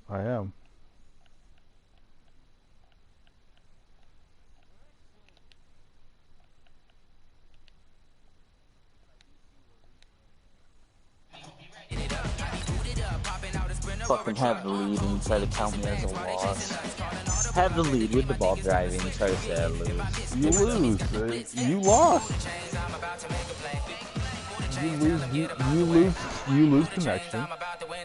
I am. Fucking have the lead and try to count me as a loss. Have the lead with the ball driving and try to say I lose. You lose. You lost. You lose connection.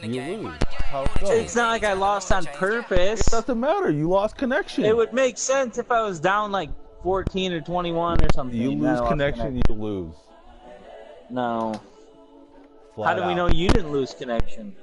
You lose. How it goes. It's not like I lost on purpose. It doesn't matter. You lost connection. It would make sense if I was down like 14 or 21 or something. You lose connection, you lose. No. Flat How do we out. know you didn't lose connection?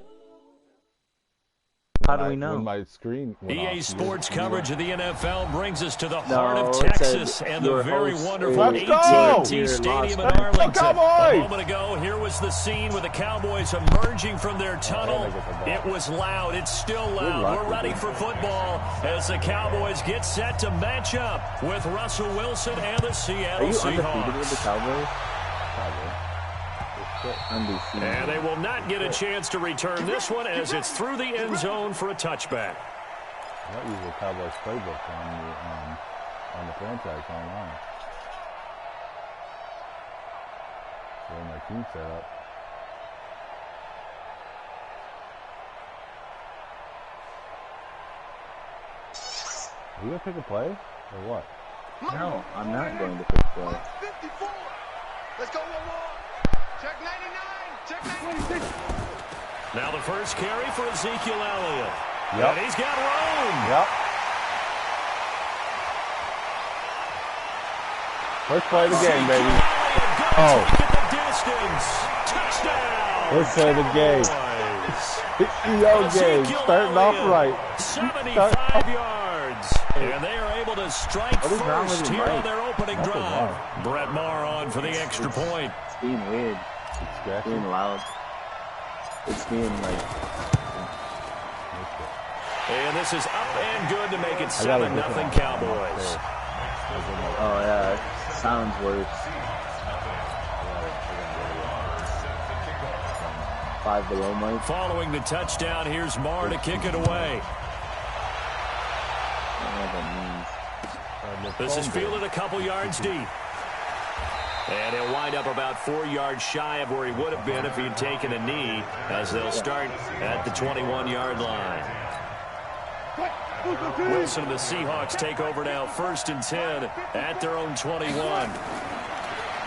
How do we know? When my screen went EA off, Sports coverage of the NFL brings us to the No, heart of it Texas said and the your very host wonderful is- Let's go! AT&T Stadium in Let's go, Arlington. Cowboys! A moment ago, here was the scene with the Cowboys emerging from their tunnel. It was loud. It's still loud. We're ready for football as the Cowboys get set to match up with Russell Wilson and the Seattle Are you undefeated Seahawks. with the Cowboys? Undefeated. And they will not get a chance to return this one as it's through the end zone for a touchback. That uses the Cowboys playbook on the franchise online. So when my team set up. Are you gonna pick a play or what? No, I'm not going to pick play. 54. Let's go one more. Check 99. Check 96. Now the first carry for Ezekiel Elliott. Yep. And he's got room. Yep. First play of the game, baby. Oh. First play of the game. Yo, game. Starting off right. 75 yards. And they are able to strike first here on their opening drive. Brett Maher on for the extra point. It's being weird. It's being loud. It's being like... And this is up and good to make it 7-0 Cowboys. Oh, yeah. It sounds worse. 5 below, Mike. Following the touchdown, here's Maher to kick it away. This is fielded a couple yards deep. And he'll wind up about 4 yards shy of where he would have been if he had taken a knee, as they'll start at the 21-yard line. Wilson and the Seahawks take over now, 1st and 10 at their own 21.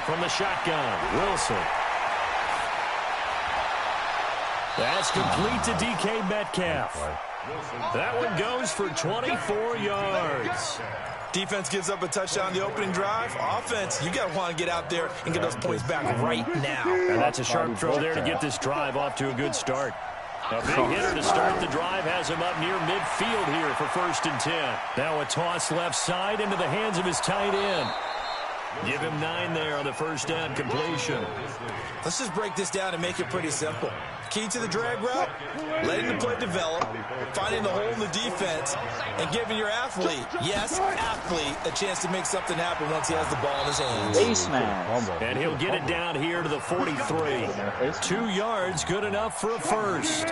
From the shotgun, Wilson. That's complete to DK Metcalf. That one goes for 24 yards. Defense gives up a touchdown in the opening drive. Offense, you got to want to get out there and get those points back right now. And that's a sharp throw there to get this drive off to a good start. A big hitter to start the drive has him up near midfield here for 1st and 10. Now a toss left side into the hands of his tight end. Give him 9 there on the first down completion. Let's just break this down and make it pretty simple. Key to the drag route, letting the play develop, finding the hole in the defense, and giving your athlete, yes, athlete, a chance to make something happen once he has the ball in his hands. Face mask. And he'll get it down here to the 43. 2 yards, good enough for a first.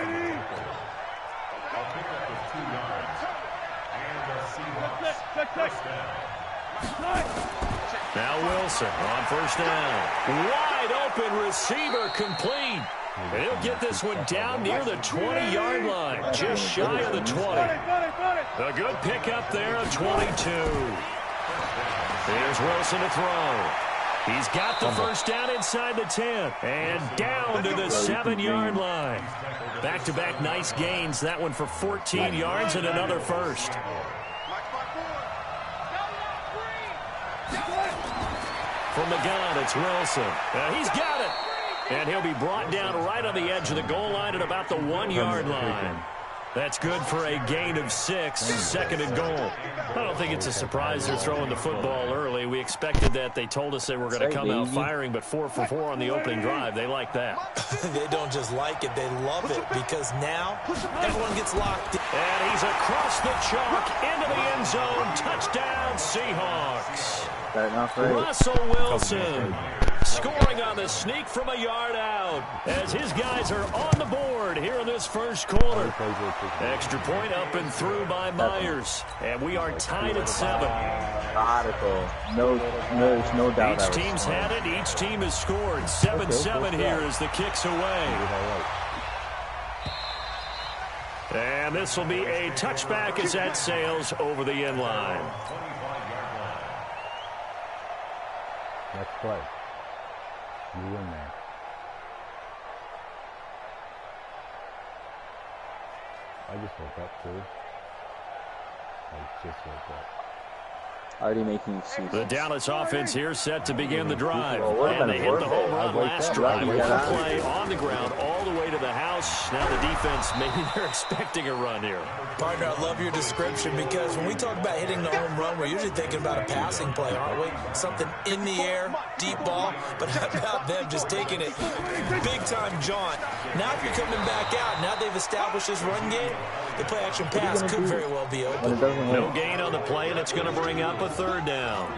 Now Wilson on first down. Wide open receiver complete. And he'll get this one down near the 20-yard line, just shy of the 20. A good pickup there of 22. Here's Wilson to throw. He's got the first down inside the 10 and down to the 7-yard line. Back-to-back nice gains. That one for 14 yards and another first. From the gun, it's Wilson. He's got it. And he'll be brought down right on the edge of the goal line at about the 1-yard line. That's good for a gain of 6, 2nd and goal. I don't think it's a surprise they're throwing the football early. We expected that. They told us they were going to come out firing, but 4 for 4 on the opening drive. They like that. They don't just like it, they love it, because now everyone gets locked in. And he's across the chalk into the end zone. Touchdown, Seahawks. Starting off right. Russell Wilson scoring throwing on the sneak from a yard out as his guys are on the board here in this first quarter. Extra point up and through by Myers. And we are tied at 7. There's no doubt. Each team's had it. Each team has scored. 7-7 here as the kick's away. And this will be a touchback as that sails over the end line. Next play. You in there. I just woke up too. I just woke up. Already making excuses. The Dallas offense here set to begin the drive. Well, and they hit the home run last drive. Right, One play on the ground all the way to the house. Now the defense, maybe they're expecting a run here. Partner, I love your description because when we talk about hitting the home run, we're usually thinking about a passing play, aren't we? Something in the air, deep ball. But how about them just taking it big-time jaunt? Now if you're coming back out, now they've established this run game, the play-action pass could very well be open. No gain on the play, and it's going to bring up a third down.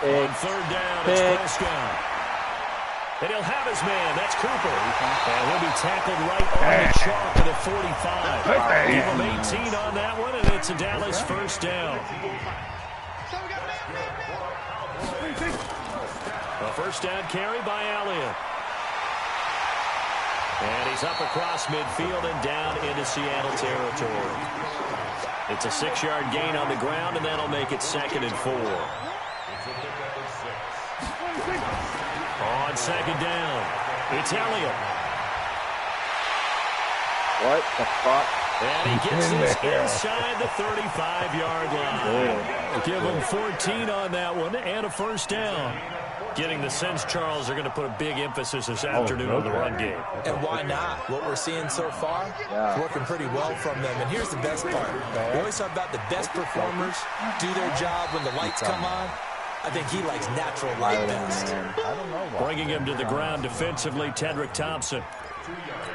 On third down, it's Prescott. And he'll have his man. That's Cooper. And he'll be tackled right on the chalk of the 45. Give him 18 on that one, and it's a Dallas first down. A first down carry by Elliott. And he's up across midfield and down into Seattle territory. It's a 6-yard gain on the ground, and that'll make it 2nd and 4. On second down, it's Elliott. What the fuck? And he gets this inside the 35-yard line. Give him 14 on that one and a first down. Getting the sense, Charles, are going to put a big emphasis this afternoon on the run game. And why not? What we're seeing so far is working pretty well from them. And here's the best part. We always talk about the best performers do their job when the lights come on. I think he likes natural light best. Bringing him to the ground defensively, Tedrick Thompson.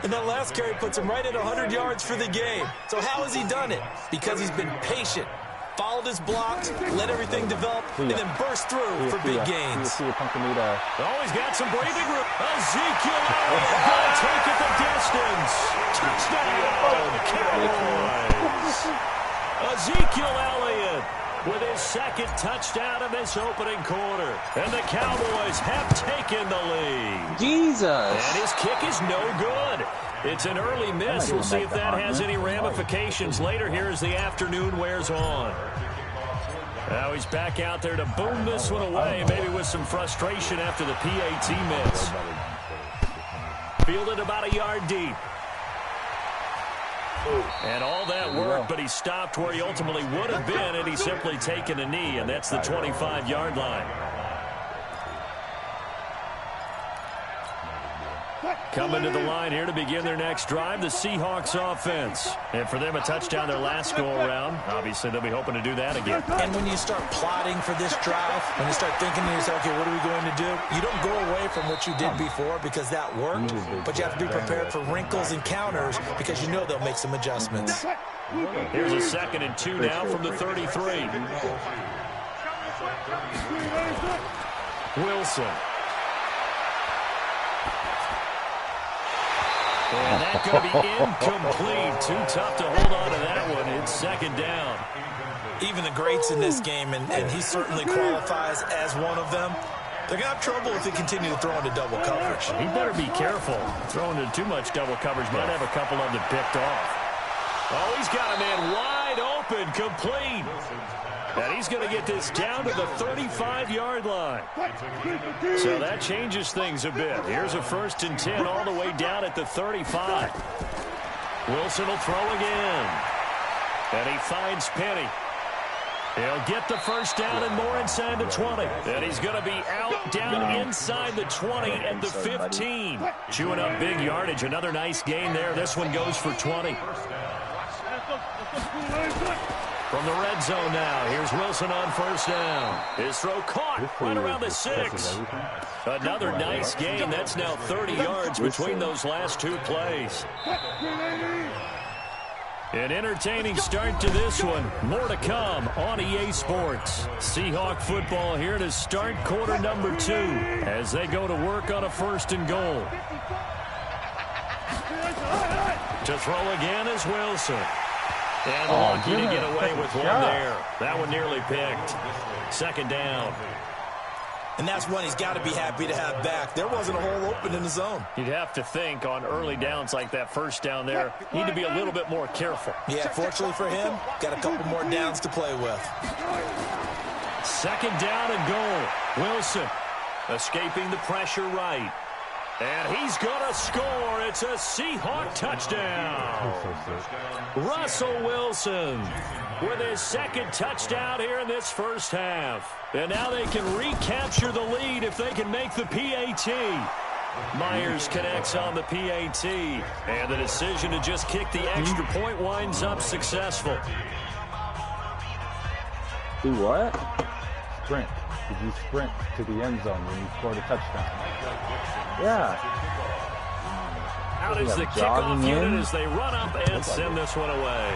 And that last carry puts him right at 100 yards for the game. So how has he done it? Because he's been patient, followed his blocks, let everything develop, and then burst through for big gains. Oh, he's got some breathing room. Ezekiel Elliott going to take it the distance. Touchdown, Cowboys. Ezekiel Elliott with his 2nd touchdown in this opening quarter. And the Cowboys have taken the lead. Jesus. And his kick is no good. It's an early miss. We'll see if that has any ramifications later here as the afternoon wears on. Now he's back out there to boom this one away, maybe with some frustration after the PAT miss. Fielded about a yard deep. And all that work, but he stopped where he ultimately would have been, and he's simply taken a knee, and that's the 25-yard line. Coming to the line here to begin their next drive, the Seahawks offense. And for them, a touchdown their last go-around. Obviously, they'll be hoping to do that again. And when you start plotting for this drive, when you start thinking to yourself, okay, what are we going to do? You don't go away from what you did before because that worked, but you have to be prepared for wrinkles and counters because you know they'll make some adjustments. Here's a 2nd and 2 now from the 33. Wilson. And that's going to be incomplete. Too tough to hold on to that one. It's 2nd down. Even the greats in this game, and he certainly qualifies as one of them, they're going to have trouble if they continue to throw into double coverage. He better be careful. Throwing into too much double coverage might have a couple of them picked off. Oh, he's got a man wide open, complete. And he's going to get this down to the 35-yard line. So that changes things a bit. Here's a 1st and 10 all the way down at the 35. Wilson will throw again. And he finds Penny. He'll get the first down and more inside the 20. And he's going to be out down inside the 20 at the 15. Chewing up big yardage. Another nice gain there. This one goes for 20. From the red zone now, here's Wilson on 1st down. His throw caught right around the 6. Another nice gain. That's now 30 yards between those last 2 plays. An entertaining start to this one. More to come on EA Sports. Seahawk football here to start quarter number 2 as they go to work on a 1st and goal. To throw again is Wilson. And lucky to get away with one there. That one nearly picked. 2nd down. And that's one he's got to be happy to have back. There wasn't a hole open in the zone. You'd have to think on early downs like that 1st down there, need to be a little bit more careful. Yeah, fortunately for him, got a couple more downs to play with. 2nd down and goal. Wilson escaping the pressure right. And he's going to score. It's a Seahawk touchdown. Russell Wilson with his 2nd touchdown here in this 1st half. And now they can recapture the lead if they can make the PAT. Myers connects on the PAT. And the decision to just kick the extra point winds up successful. Do what? Sprint. Did you sprint to the end zone when you scored a touchdown? Yeah. Out is the kickoff unit as they run up and send this one away.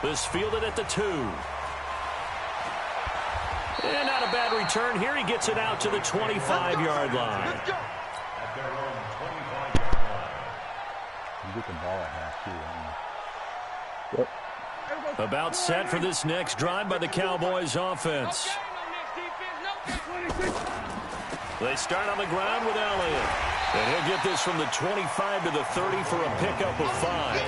This fielded at the 2. And not a bad return here. He gets it out to the 25-yard line. You get the ball at half, too. Yep. About set for this next drive by the Cowboys offense. They start on the ground with Elliott. And he'll get this from the 25 to the 30 for a pickup of 5.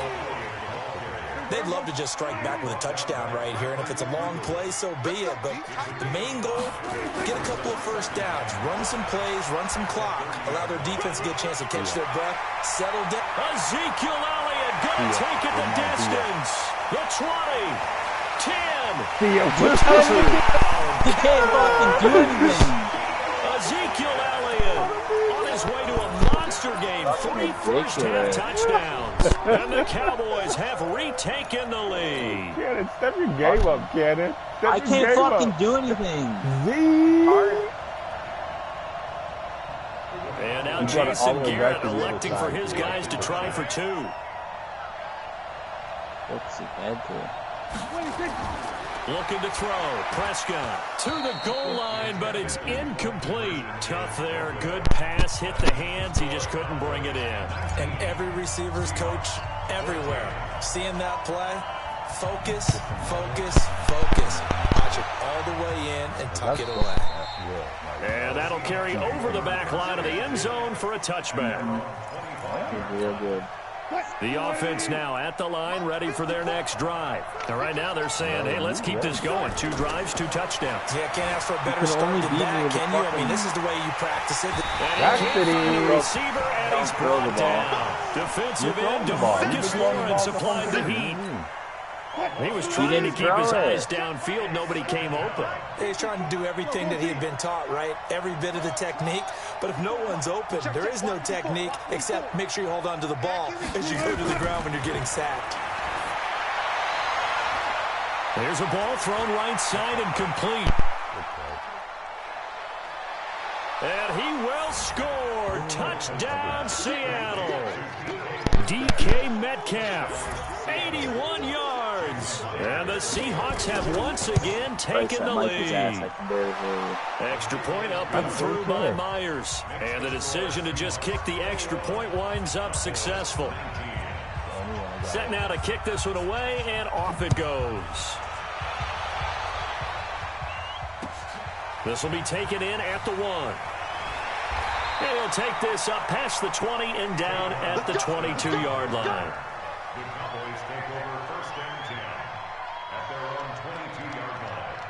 They'd love to just strike back with a touchdown right here, and if it's a long play, so be it. But the main goal, get a couple of 1st downs, run some plays, run some clock, allow their defense to get a chance to catch their breath, settle down. Ezekiel Elliott going to take it the distance. The 20, 10, He can't fucking do anything. Ezekiel Elliott on his way to a monster game. 3 first-half touchdowns. And the Cowboys have retaken the lead. Cannon, step your game up, Cannon. I can't fucking do anything. And now Jason Garrett electing for his guys to try for 2. What's he head to? Looking to throw. Prescott to the goal line, but it's incomplete. Tough there. Good pass. Hit the hands. He just couldn't bring it in. And every receiver's coach everywhere. Seeing that play, focus, focus, focus. Watch it all the way in and tuck it away. And that'll carry over the back line of the end zone for a touchback. Real good. The offense now at the line, ready for their next drive. And right now they're saying, hey, let's keep this going. 2 drives, 2 touchdowns. Yeah, can't ask for a better start than that, can you? I mean, this is the way you practice it. And he can't find the receiver, and he's brought down. Defensive end, DeMarcus Lawrence applied the heat. He was trying to keep his eyes downfield. Nobody came open. He's trying to do everything that he had been taught, right? Every bit of the technique. But if no one's open, there is no technique except make sure you hold on to the ball as you go to the ground when you're getting sacked. There's a ball thrown right side and complete. And he will score. Touchdown, Seattle. DK Metcalf, 81 yards. And the Seahawks have once again taken the lead. Extra point up and through by Myers. And the decision to just kick the extra point winds up successful. Set now to kick this one away, and off it goes. This will be taken in at the 1. And he'll take this up past the 20 and down at the 22-yard line. The Cowboys take over 1st and 10 at their own 22-yard line.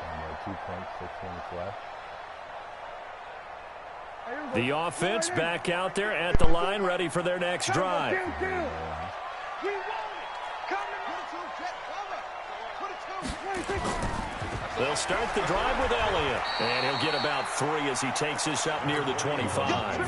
And 2.6 minutes left. The offense back out there at the line, ready for their next drive. They'll start the drive with Elliott. And he'll get about 3 as he takes this up near the 25.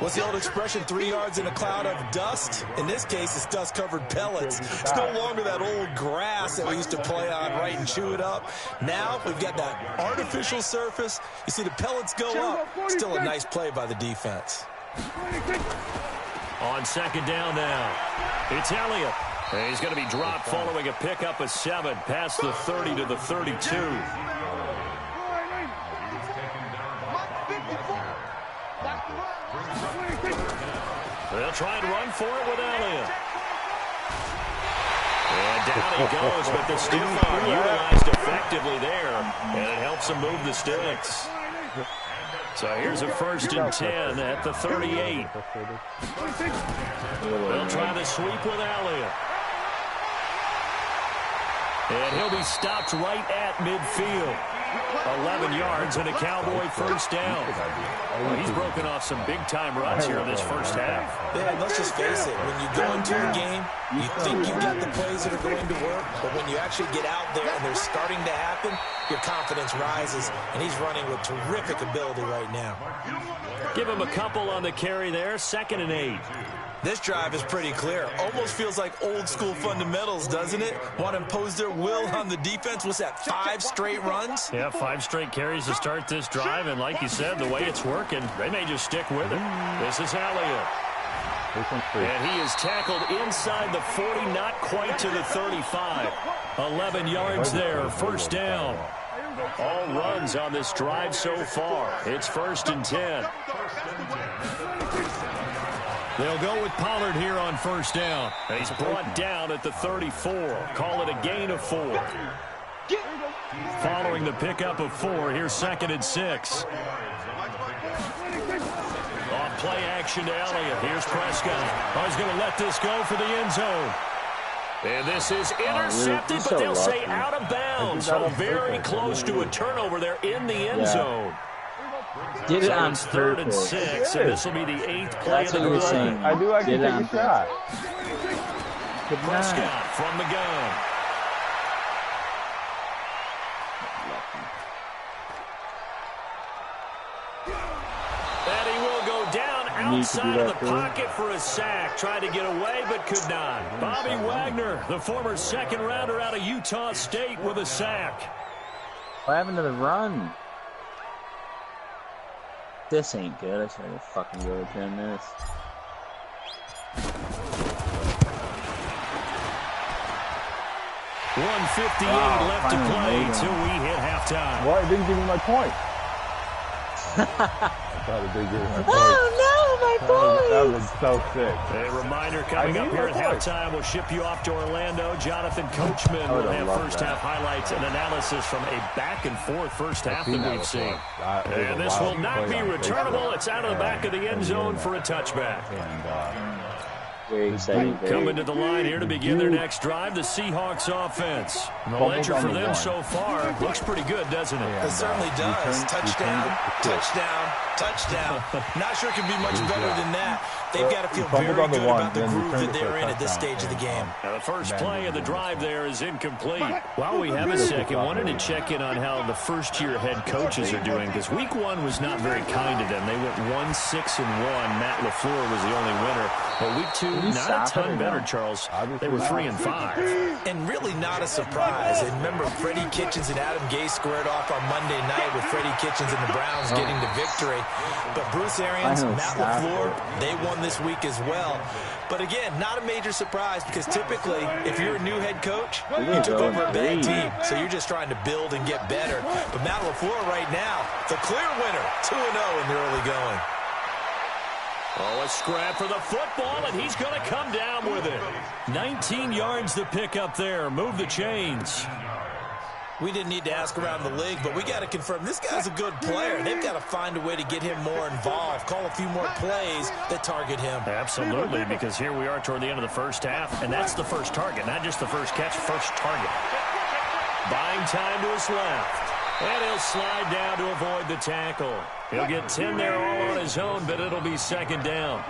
What's the old expression, 3 yards in a cloud of dust? In this case, it's dust-covered pellets. It's no longer that old grass that we used to play on, right, and chew it up. Now we've got that artificial surface. You see the pellets go up. Still a nice play by the defense. On second down now, it's Elliott. And he's going to be dropped following a pickup of 7 past the 30 to the 32. They'll try and run for it with Elliott. And down he goes, but the stiff arm utilized effectively there, and it helps him move the sticks. So here's a 1st and 10 at the 38. They'll try the sweep with Elliott. And he'll be stopped right at midfield. 11 yards and a Cowboy 1st down. Well, he's broken off some big-time runs here in this first half. Yeah, and let's just face it. When you go into a game, you think you've got the plays that are going to work, but when you actually get out there and they're starting to happen, your confidence rises, and he's running with terrific ability right now. Give him a couple on the carry there, 2nd and 8. This drive is pretty clear. Almost feels like old-school fundamentals, doesn't it? Want to impose their will on the defense. What's that, 5 straight runs? Yeah, 5 straight carries to start this drive, and like you said, the way it's working, they may just stick with it. This is Elliott. And he is tackled inside the 40, not quite to the 35. 11 yards there, 1st down. All runs on this drive so far. It's 1st and 10. They'll go with Pollard here on 1st down. And he's brought down at the 34. Call it a gain of 4. Following the pickup of 4, here's 2nd and 6. Off play action to Elliott. Here's Prescott. He's going to let this go for the end zone. And this is intercepted, but they'll say out of bounds. So very close to a turnover there in the end zone. Did it on It's 3rd and 6, and this will be the 8th play That's of the what you were game. saying. I do actually Did it take on a shot. Prescott from the gun. And he will go down outside of the pocket for a sack. Tried to get away, but could not. Bobby Wagner, the former 2nd rounder out of Utah State, with a sack. What happened to the run? This ain't good. I tried to fucking go return this. $1:58 left to play till we hit halftime. Well, it didn't give me my point. I thought it did give me my point. Oh no, my boy! That was so sick. A reminder coming up here at halftime. We'll ship you off to Orlando. Jonathan Coachman will have first half highlights and analysis from a back-and-forth first half that we've seen. And this will not be returnable. It's out of the back of the end zone for a touchback. Very exciting. Coming to the line here to begin their next drive, the Seahawks offense. The ledger for them so far looks pretty good, doesn't it? It certainly does. Touchdown, touchdown, touchdown. Not sure it can be much better than that. They've got to feel very good about the groove that they're in at this stage of the game. Now the first play of the drive there is incomplete. While we have a second, wanted to check in on how the first-year head coaches are doing, because week 1 was not very kind to them. They went 1-6-1. Matt LaFleur was the only winner. But week 2, not a ton better, Charles. They were 3-5. And really not a surprise. And remember, Freddie Kitchens and Adam Gase squared off on Monday night with Freddie Kitchens and the Browns getting the victory. But Bruce Arians, Matt LaFleur, they won this week as well. But again, not a major surprise, because typically, if you're a new head coach, you took over a bad team. So you're just trying to build and get better. But Matt LaFleur right now, the clear winner, 2-0 in the early going. Oh, a scrap for the football, and he's going to come down with it. 19 yards to pick up there. Move the chains. We didn't need to ask around the league, but we got to confirm this guy's a good player. They've got to find a way to get him more involved, call a few more plays that target him. Absolutely, because here we are toward the end of the first half, and that's the first target, not just the first catch, first target. Buying time to his left. And he'll slide down to avoid the tackle. He'll get 10 there all on his own, but it'll be 2nd down.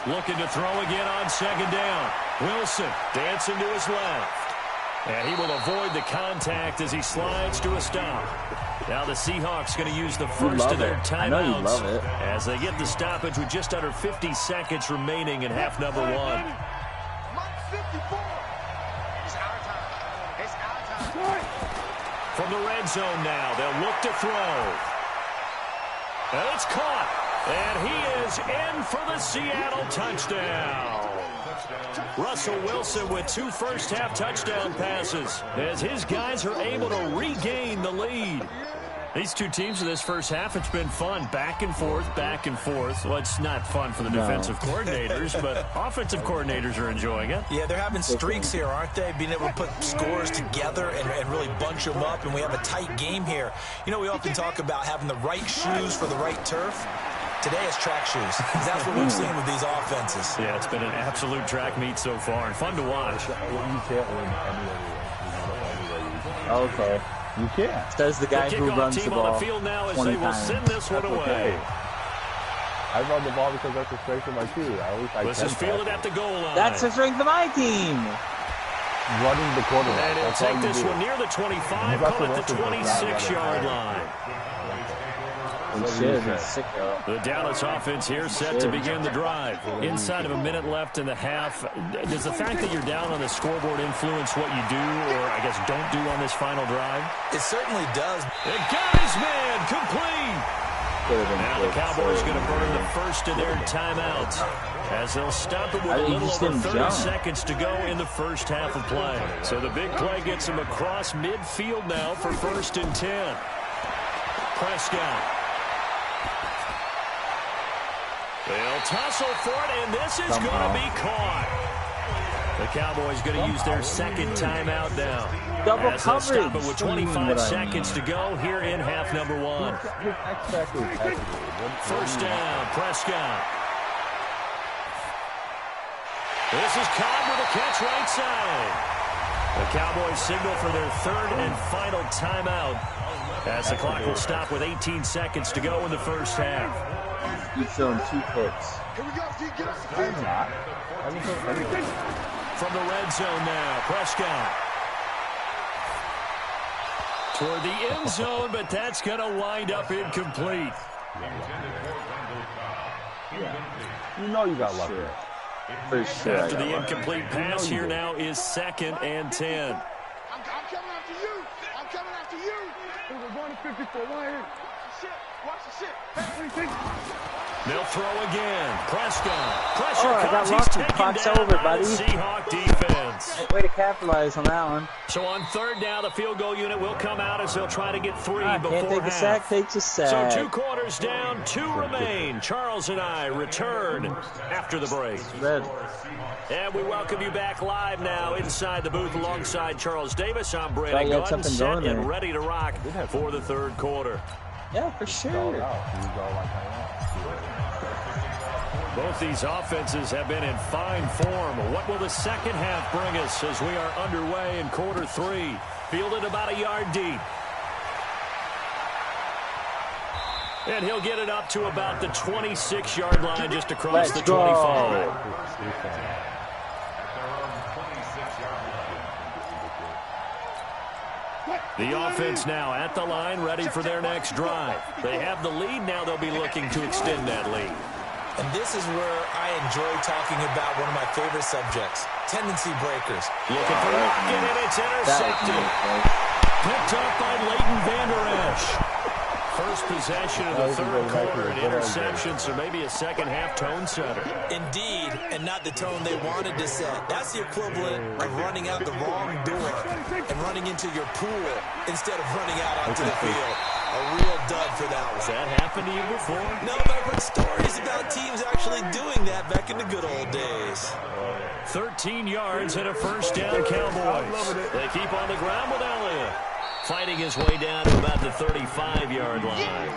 Looking to throw again on second down. Wilson dancing to his left. And he will avoid the contact as he slides to a stop. Now the Seahawks going to use the first of their timeouts as they get the stoppage with just under 50 seconds remaining in half number one. From the red zone now, they'll look to throw. And it's caught. And he is in for the Seattle touchdown. Russell Wilson with 2 first-half touchdown passes as his guys are able to regain the lead. These two teams in this first half, it's been fun. Back and forth, back and forth. Well, it's not fun for the defensive coordinators, but offensive coordinators are enjoying it. Yeah, they're having streaks here, aren't they? Being able to put scores together and really bunch them up, and we have a tight game here. You know, we often talk about having the right shoes for the right turf. Today is track shoes. That's what we've seen with these offenses. Yeah, it's been an absolute track meet so far and fun to watch. Okay. You can't. Says the guy who runs the ball on the field now as they will send this one away. Okay. I run the ball because that's the strength of my team. This is fielded at the goal line. That's the strength of my team. Running the quarterback. And he'll take this one near the 25, call it the 26-yard line. The Dallas offense here set to begin the drive. Inside of a minute left in the half. Does the fact that you're down on the scoreboard influence what you do, or I guess don't do on this final drive? It certainly does. It got his man complete. Now the Cowboys going to burn the first of their timeouts as they'll stop it with a little over 30 seconds to go in the first half of play. So the big play gets him across midfield now for 1st and 10. Prescott. They'll tussle for it, and this is going to be caught. The Cowboys going to use their second timeout now. Double as coverage. They'll stop it with 25 seconds to go here in half number one. First down, Prescott. This is Cobb with a catch right side. The Cowboys signal for their 3rd and final timeout as the clock will stop with 18 seconds to go in the first half. You show him 2 picks. I'm not. From the red zone now, Prescott. Toward the end zone, but that's going to wind up incomplete. You know you got lucky. For sure. After the incomplete pass, here now is 2nd and 10. I'm coming after you. I'm coming after you. We're running 54 right here. Watch the shit. They'll throw again. Prescott. Pressure I comes. got He's lucky. taken Clock's down over, by buddy. the Seahawk defense. Way to capitalize on that one. So on 3rd down, the field goal unit will come out as they'll try to get 3 before can't take half. a sack, takes a sack. So 2 quarters down, 2 remain. Charles and I return after the break. Red. And we welcome you back live now inside the booth alongside Charles Davis. I'm Brandon Thought you had Gunn, something set going and there. ready to rock for the 3rd quarter. Yeah, for sure. Both these offenses have been in fine form. What will the second half bring us as we are underway in quarter 3? Fielded about a yard deep. And he'll get it up to about the 26-yard line just across the 25. The offense now at the line, ready for their next drive. They have the lead. Now they'll be looking to extend that lead. And this is where I enjoy talking about one of my favorite subjects, tendency breakers. Looking for Lockett, and it's intercepted. Picked up by Leighton Vander Esch. First possession of the 3rd quarter, an interception, so maybe a second-half tone setter. Indeed, and not the tone they wanted to set. That's the equivalent of running out the wrong door and running into your pool instead of running out onto the field. A real dud for that one. Has that happened to you before? No, but I've heard stories about teams actually doing that back in the good old days. 13 yards and a first down, Cowboys. They keep on the ground with Elliott. Fighting his way down to about the 35-yard line.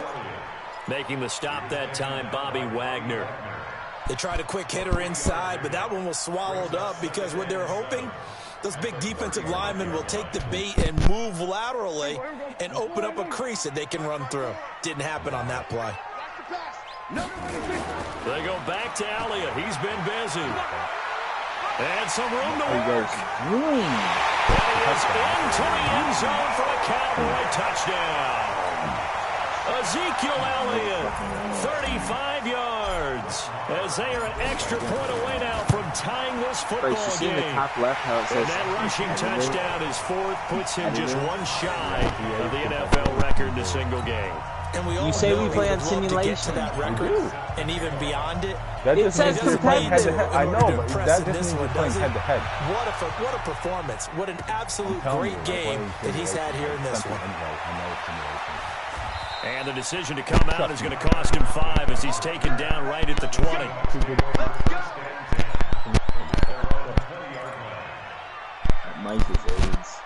Making the stop that time, Bobby Wagner. They tried a quick hitter inside, but that one was swallowed up because what they're hoping, those big defensive linemen will take the bait and move laterally and open up a crease that they can run through. Didn't happen on that play. They go back to Elliott. He's been busy. And some room to work. And he is into the end zone for a Cowboy touchdown. Ezekiel Elliott, 35 yards, as they are an extra point away now from tying this football game. And that rushing touchdown is fourth, puts him just one shy of the NFL record in a single game. And we all you say know we play on simulation simulation. to that record, and even beyond it. That It says competitive. I know, but that doesn't mean we're playing head-to-head. What a performance. What an absolute great game that he's had here in this one. And the decision to come out is going to cost him 5 as he's taken down right at the 20. Mike is AIDS.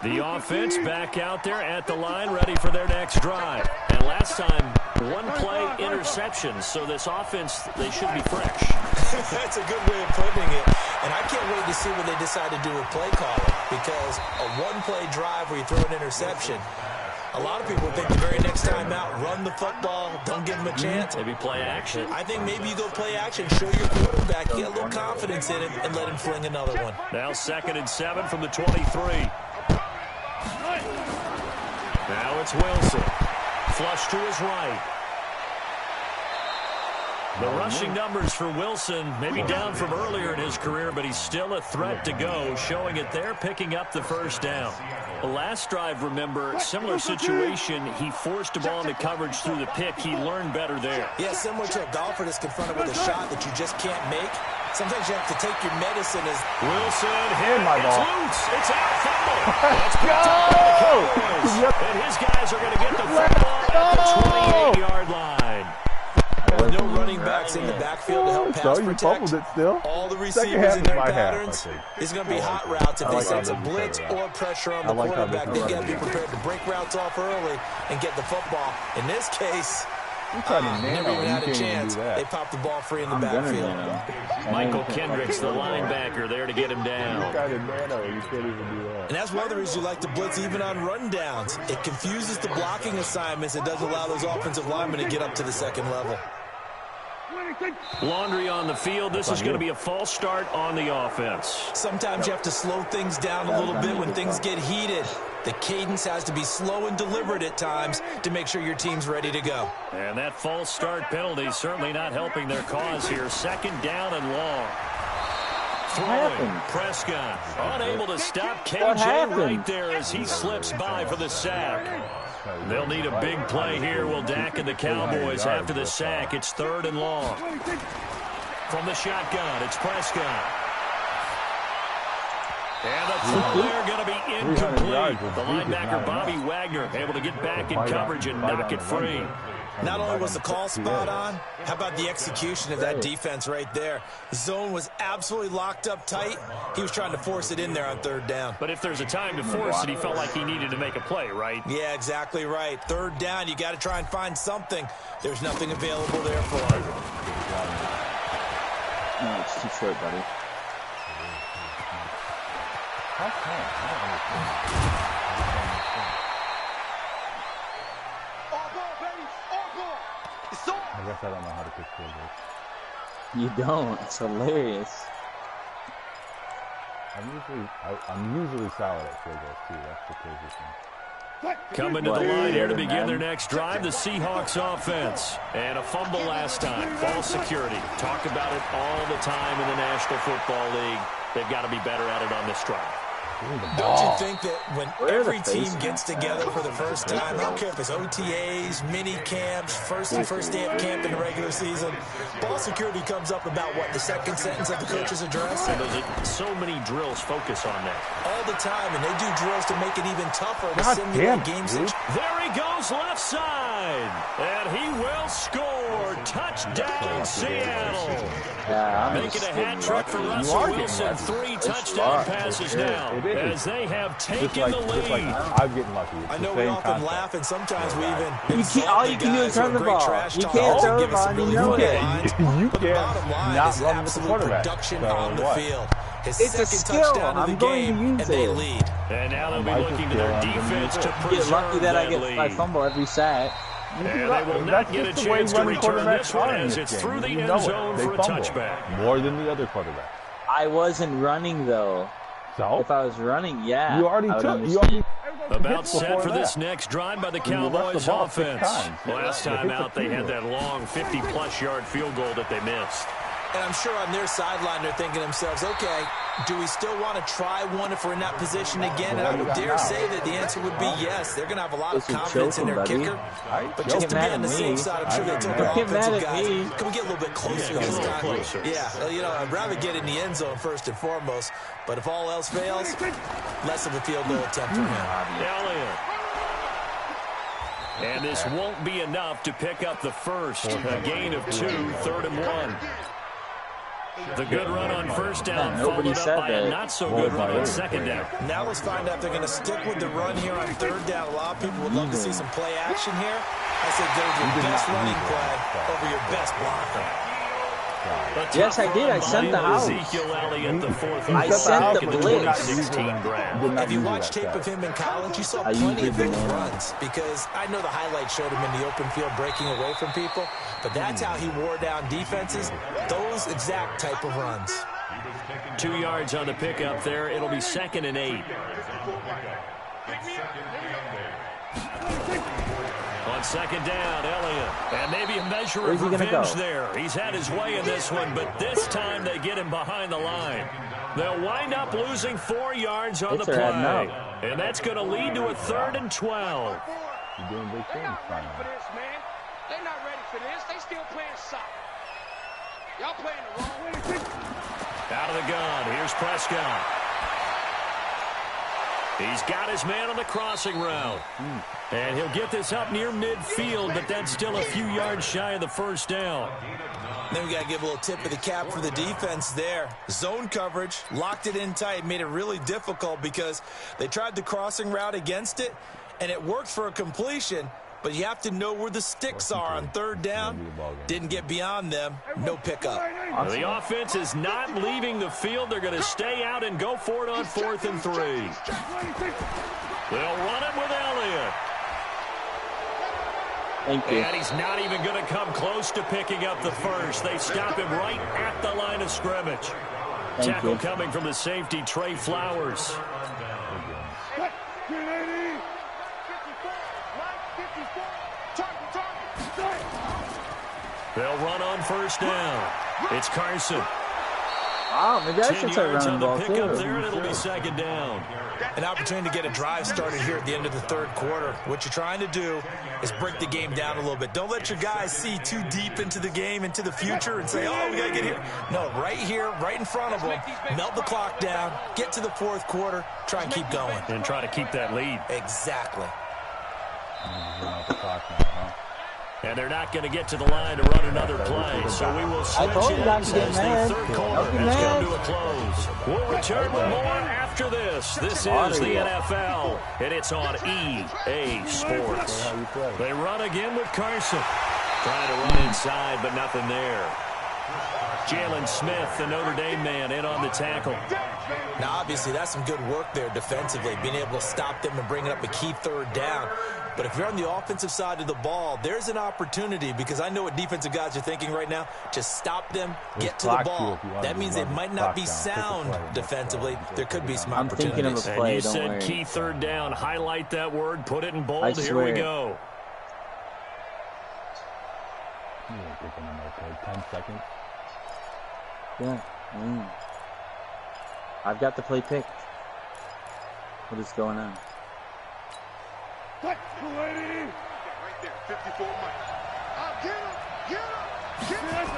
The offense back out there at the line, ready for their next drive. And last time, one-play interceptions, so this offense, they should be fresh. That's a good way of putting it. And I can't wait to see what they decide to do with play calling, because a one-play drive where you throw an interception, a lot of people think the very next time out, run the football, don't give them a chance. Maybe play action. I think maybe you go play action, show your quarterback, get a little confidence in him, and let him fling another one. Now 2nd and 7 from the 23. Now it's Wilson. Flush to his right. The rushing numbers for Wilson maybe down from earlier in his career, but he's still a threat to go, showing it there, picking up the first down. The last drive, remember, similar situation. He forced a ball into coverage through the pick. He learned better there. Yeah, similar to a golfer that's confronted with a shot that you just can't make. Sometimes you have to take your medicine as Wilson hit. my It's ball. loose. It's out. Fumble. That's picked up by the Cowboys. And his guys are going to get the football at the 28-yard line. no running backs in the backfield to help pass protect. It still. All the receivers in their my patterns is going to be hot routes. If they like sense a how this is blitz set up. or pressure on the quarterback, they got to be prepared to break routes off early and get the football. In this case, never even had a chance. They popped the ball free in the backfield. Michael Kendricks, the linebacker, there to get him down. And that's one of the reasons you like to blitz even on rundowns. It confuses the blocking assignments. It doesn't allow those offensive linemen to get up to the second level. Laundry on the field. This is going to be a false start on the offense. Sometimes you have to slow things down a little bit when things get heated. The cadence has to be slow and deliberate at times to make sure your team's ready to go. And that false start penalty certainly not helping their cause here. Second down and long. Throwing, Prescott unable to stop KJ right there as he slips by for the sack. They'll need a big play here. Will Dak and the Cowboys after the sack. It's third and long. From the shotgun, it's Prescott. And the throw there going to be incomplete. The linebacker, Bobby Wagner, able to get back in coverage and knock it free. Not only was the call spot on, how about the execution of that defense right there? The zone was absolutely locked up tight. He was trying to force it in there on third down. But if there's a time to force it, he felt like he needed to make a play, right? Yeah, exactly right. Third down, you got to try and find something. There's nothing available there for him. No, it's too short, buddy. How come? I don't understand. I guess I don't know how to kick field goals. You don't. It's hilarious. I'm usually solid at field goals too. That's the crazy thing. Coming to the line here to begin their next drive, the Seahawks offense. And a fumble last time. Ball security. Talk about it all the time in the National Football League. They've got to be better at it on this drive. Don't you think that when every team gets together for the first time, I don't care if it's OTAs, mini camps, first day of camp in the regular season, ball security comes up about, what, the second sentence of the coach's address? And so many drills focus on that. All the time, and they do drills to make it even tougher to simulate games. There he goes left side, and he will score. Touchdown, Seattle. Making a hat trick for Russell Wilson. 3 touchdown passes now. As they have taken the lead. I'm getting lucky. I know we often laugh, and sometimes we even all you can do is run the ball. You can't throw the ball, you know it. You can't not run with the quarterback. Production on the field. It's a skill. I'm going to use it. Lead. And now they'll be looking to their defense to preserve Get lucky that I lead. get my fumble every sack. And they will not get a chance to return this one as it's through the end zone for a touchback. More than the other quarterbacks. I wasn't running, though. So? If I was running, yeah. You already took. About set for this next drive by the Cowboys offense. Last time out, they had that long 50-plus yard field goal that they missed. And I'm sure on their sideline they're thinking to themselves, okay, do we still want to try one if we're in that position again? And I would dare say that the answer would be yes. They're going to have a lot of confidence in their kicker. But just to be on the safe side, I'm sure they told their offensive guys, can we get a little bit closer this time? Yeah, you know, I'd rather get in the end zone first and foremost. But if all else fails, less of a field goal attempt for him. Elliott. And this won't be enough to pick up the first. A gain of 2, 3rd and 1. The good run on first down followed up by a not-so-good run on second down. Now let's find out if they're going to stick with the run here on 3rd down. A lot of people would love to see some play action here. I said go with your best running play over your best blocker. Yes, I did. I sent the house. Ezekiel Elliott, the fourth. I sent the blitz. 16 grab. If you watch tape of him in college, you saw plenty of big runs because I know the highlights showed him in the open field breaking away from people, but that's how he wore down defenses, those exact type of runs. 2 yards on the pickup there. It'll be 2nd and 8. On second down, Elliott. And maybe a measure of revenge there. He's had his way in this one, but this time they get him behind the line. They'll wind up losing 4 yards on the play. And that's going to lead to a 3rd and 12. You're doing big things, man. They're not ready for this. They still playing soft. Y'all playing the wrong way. Out of the gun. Here's Prescott. He's got his man on the crossing route. And he'll get this up near midfield, but that's still a few yards shy of the first down. Then we got to give a little tip of the cap for the defense there. Zone coverage, locked it in tight, made it really difficult because they tried the crossing route against it, and it worked for a completion, but you have to know where the sticks are on 3rd down. Didn't get beyond them. No pickup. The offense is not leaving the field. They're going to stay out and go for it on 4th and 3. They'll run it with Elliott. Thank you. And he's not even going to come close to picking up the first. They stop him right at the line of scrimmage. Tackle coming from the safety, Trey Flowers. They'll run on 1st down. It's Carson. Wow, maybe I should start running the ball too. There, and it'll be 2nd down. An opportunity to get a drive started here at the end of the 3rd quarter. What you're trying to do is break the game down a little bit. Don't let your guys see too deep into the game, into the future, and say, oh, we got to get here. No, right here, right in front of them, melt the clock down, get to the 4th quarter, try and keep going. And try to keep that lead. Exactly. And they're not going to get to the line to run another play. So we will switch ends as the 3rd quarter has come to a close. We'll return with more after this. This is the NFL, and it's on EA Sports. They run again with Carson. Trying to run inside, but nothing there. Jalen Smith, the Notre Dame man, in on the tackle. Now, obviously, that's some good work there defensively, being able to stop them and bringing up a key 3rd down. But if you're on the offensive side of the ball, there's an opportunity because I know what defensive guys are thinking right now. Just stop them, get to the ball. That means they might not be sound defensively. There could be some opportunities. I'm thinking of a play, and you said key 3rd down. Highlight that word. Put it in bold. Here we go. 10 seconds. Yeah. I've got the play picked. What is going on? Right there, 54 Mike. Get him.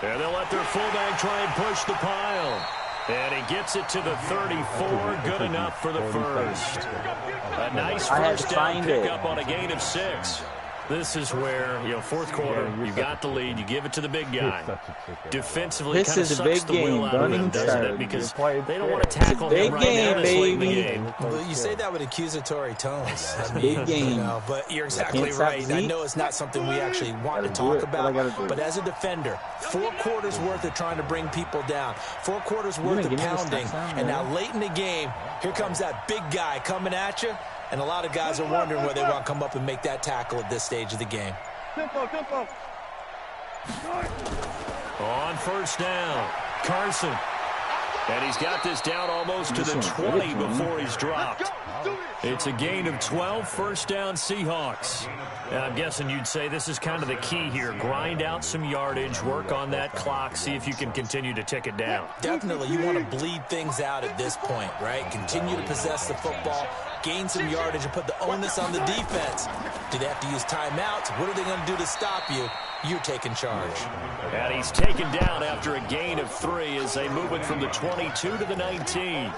And they'll let their fullback try and push the pile. And he gets it to the 34. Good enough for the first. A nice first down pickup on a gain of 6. This is where, 4th quarter, you've got the lead, you give it to the big guy. Defensively, kind of sucks the will out of him, doesn't it? Because they don't want to tackle him right now this late in the game. Well, you say that with accusatory tones. Big game. But you're exactly right. I know it's not something we actually want to talk about, but as a defender, 4 quarters worth of trying to bring people down, 4 quarters worth of pounding, and now late in the game, here comes that big guy coming at you. And a lot of guys are wondering where they want to come up and make that tackle at this stage of the game. Tempo. On first down, Carson. And he's got this down almost to the 20 before he's dropped. It's a gain of 12, first down Seahawks. And I'm guessing you'd say this is kind of the key here. Grind out some yardage, work on that clock, see if you can continue to tick it down. Definitely, you want to bleed things out at this point, right? Continue to possess the football, gain some yardage, and put the onus on the defense. Do they have to use timeouts? What are they going to do to stop you? You're taking charge. And he's taken down after a gain of 3 as they move it from the 22 to the 19.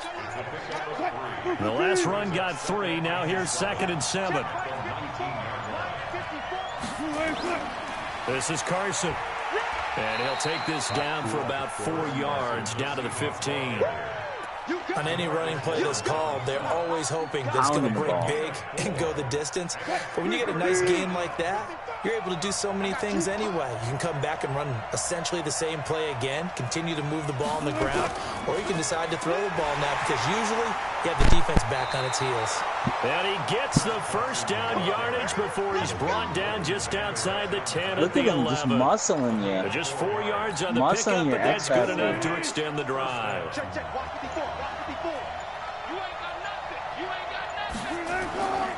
The last run got 3. Now here's 2nd and 7. This is Carson. And he'll take this down for about 4 yards, down to the 15. On any running play that's called, they're always hoping that it's going to break big and go the distance. But when you get a nice gain like that, you're able to do so many things anyway. You can come back and run essentially the same play again, continue to move the ball on the ground, or you can decide to throw the ball now because usually you have the defense back on its heels. And he gets the first down yardage before he's brought down just outside the 10 at the 11. Look at him just muscling you. Just 4 yards on the pickup, but that's good enough to extend the drive. Check. Watch 54. You ain't got nothing.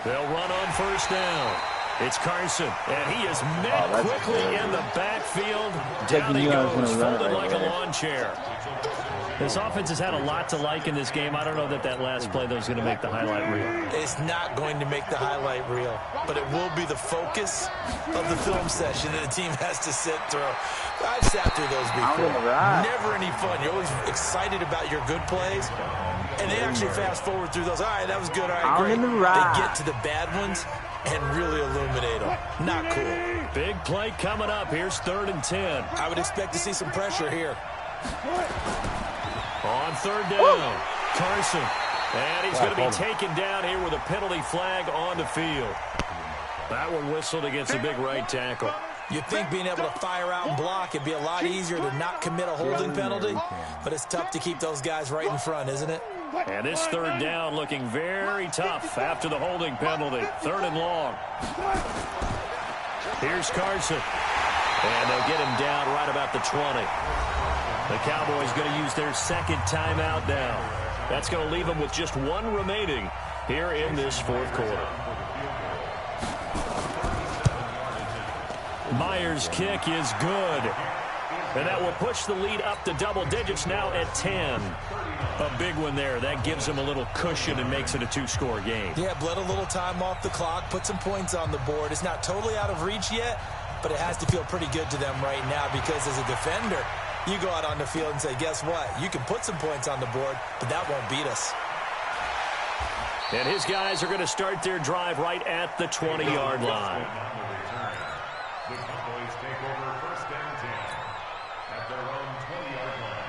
They'll run on first down. It's Carson, and he is met quickly in the backfield. Down he goes, folded like a lawn chair. This offense has had a lot to like in this game. I don't know that last play, though, is going to make the highlight reel. It's not going to make the highlight reel, but it will be the focus of the film session that a team has to sit through. I've sat through those before. Never any fun. You're always excited about your good plays, and they actually fast forward through those. All right, that was good. All right, great. They get to the bad ones and really illuminate them. Not cool. Big play coming up. Here's 3rd and 10. I would expect to see some pressure here. On 3rd down, Carson. And he's going to be taken down here with a penalty flag on the field. That one whistled against a big right tackle. You'd think being able to fire out and block it'd be a lot easier to not commit a holding penalty, but it's tough to keep those guys right in front, isn't it? And this 3rd down looking very tough after the holding penalty. 3rd and long. Here's Carson. And they'll get him down right about the 20. The Cowboys going to use their 2nd timeout now. That's going to leave them with just 1 remaining here in this 4th quarter. Myers' kick is good. And that will push the lead up to double digits now at 10. A big one there. That gives them a little cushion and makes it a 2-score game. Yeah, bled a little time off the clock, put some points on the board. It's not totally out of reach yet, but it has to feel pretty good to them right now because as a defender, you go out on the field and say, guess what? You can put some points on the board, but that won't beat us. And his guys are going to start their drive right at the 20-yard line. The Cowboys take over 1st and 10 at their own 20-yard line.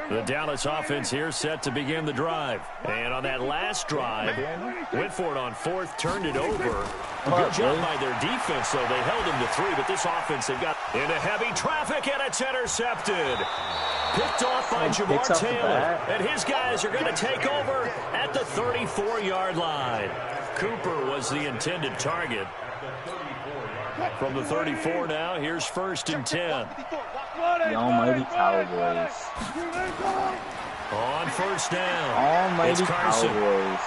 The Dallas offense here set to begin the drive. And on that last drive, went for it on 4th, turned it over. Good job by their defense, though. They held him to 3, but this offense, they've got into heavy traffic, and it's intercepted. Picked off by Jamar Taylor. And his guys are going to take over at the 34-yard line. Cooper was the intended target. From the 34 now, here's 1st and 10. The almighty Cowboys. On 1st down. Almighty it's Carson. Cowboys.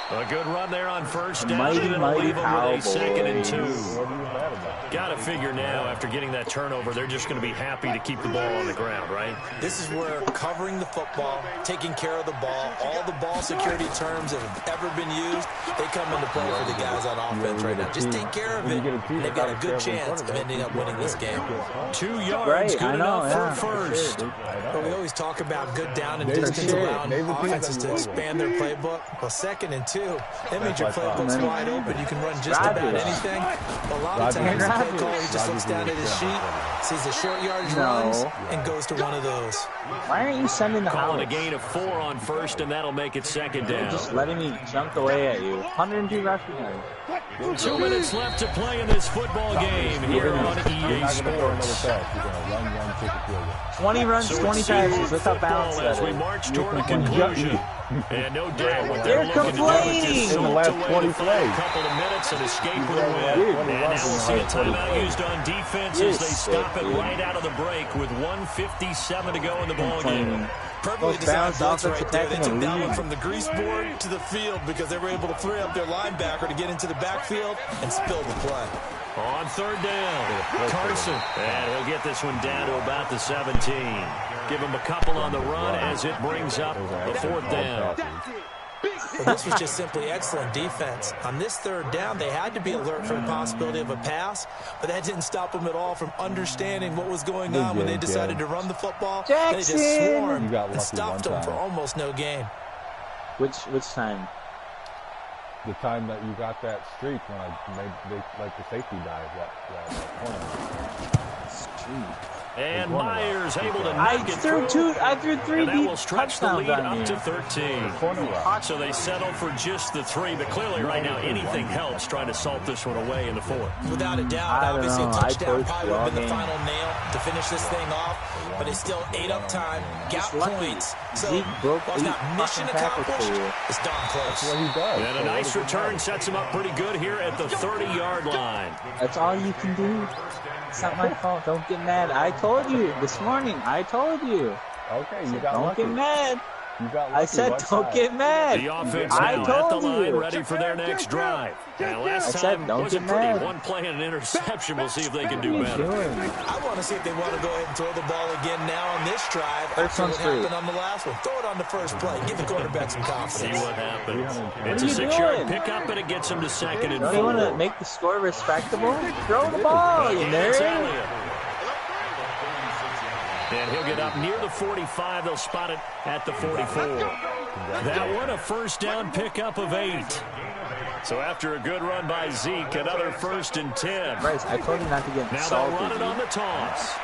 A good run there on 1st down, Mighty, and it'll mighty leave them with a 2nd and 2. Cowboys. Got to figure now, after getting that turnover, they're just going to be happy to keep the ball on the ground, right? This is where covering the football, taking care of the ball, all the ball security terms that have ever been used, they come into play for the guys on offense right now. Just take care of it, and they've got a good chance of ending up winning this game. 2 yards, good enough for 1st. But we always talk about good down and distance around offenses to expand their playbook. Well, 2nd and 2, that means your playbook's wide open. You can run just about anything. A lot of times, the play caller, he just looks down at his sheet, sees the short yardage runs and goes to one of those. Why aren't you sending the Calling a house? gain of 4 on first, and that'll make it second down. Just letting me jump away at you. 102 rushing yards. 2 minutes left to play in this football game here on EA Sports. 20 runs, 20 passes. Look how balanced that As we is. march toward a conclusion. And no doubt what they're They're looking to do is just complaining. salt In the last away 20 the final plays. couple of minutes and escape with a win. And now we'll see a timeout used on defense as they stop it right out of the break with 1:57 to go in the ball game. Perfectly designed balanced blitz offensive right there. They attacking took that elite. one from the grease board to the field because they were able to free up their linebacker to get into the backfield and spill the play. On third down, Carson. And he'll get this one down to about the 17. Give him a couple on the run as it brings up a fourth down. Well, this was just simply excellent defense. On this third down, they had to be alert for the possibility of a pass, but that didn't stop them at all from understanding what was going on when they decided to run the football. They just swarmed and stopped them for almost no gain. Which time? The time that you got that streak when I made the safety dive that corner. Streak. And Myers able to I knock it threw through. two. I threw 3 And that deep will stretch the touchdowns lead on up you. to 13. So they settle for just the 3, but clearly right now anything helps trying to salt this one away in the fourth. Without a doubt, I don't obviously a know. touchdown I probably would have been the game. final nail to finish this thing off, but it still ate up time, got lucky. points. So Zeke broke while it's not 8 mission fucking tackles accomplished, for you. it's darn close. What he does. And a nice return sets him up pretty good here at the 30-yard line. That's all you can do. It's not my fault. Don't get mad. I told you this morning. I told you. Okay, you got Don't lucky. get mad. You got lucky. I said One don't side. get mad. The offense I now at the told line, you. ready for their next drive. Now, last I said time don't wasn't get pretty. mad. One play and an interception. We'll see if they can What do are you better. doing? I want to see if they want to go ahead and throw the ball again now on this drive First after one's what free. happened on the last one. Throw it on the first play. Give the quarterback some See confidence. what happens. What It's are a you 6-yard doing? pickup, and it gets him to second and Don't you want to 4. make the score respectable? Throw the ball, you It's nerd. Elliott. And he'll get up near the 45. They'll spot it at the 44. That one, a first down pickup of 8. So after a good run by Zeke, another 1st and 10. Bryce, I told you not to get Now they'll salty. run it on the toss.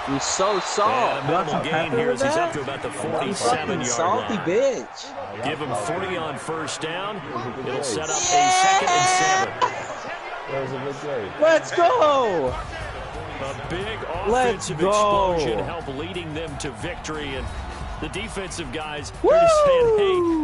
You're so soft. And a You want minimal some gain pepper here with as he's that? up to about the You fucking 47-yard salty line. bitch. Give him 3 on first down. It'll set up a 2nd and 7. That was a good game. Let's go. A big Let's offensive go. explosion help leading them to victory. And the defensive guys Woo! are just saying,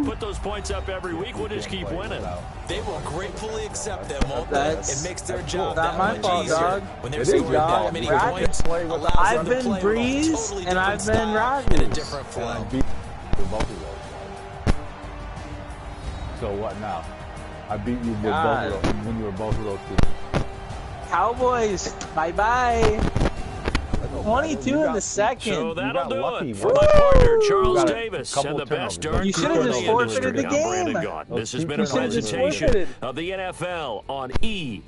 hey, put those points up every week. We'll just keep winning. They will gratefully accept them, won't they? That's- It makes their job not that my much fault, easier. dog. When they're It is, scoring dog. that many Rocket points, play with- allows I've them to been play with a Breeze, totally and I've different been style Rodgers. and a different flow. And beat the both of those. So what now? I beat you with God. both of those when you were both of those two. Cowboys, bye-bye. 22 in the second. So that'll got do lucky. it for Woo! my partner, You Charles got a Davis, couple and the of best turnovers. darn You should've crew in just the forfeited industry. the I'm Brandon game. Gaunt. Those This has two been a turnovers. presentation forfeited. of the NFL on EA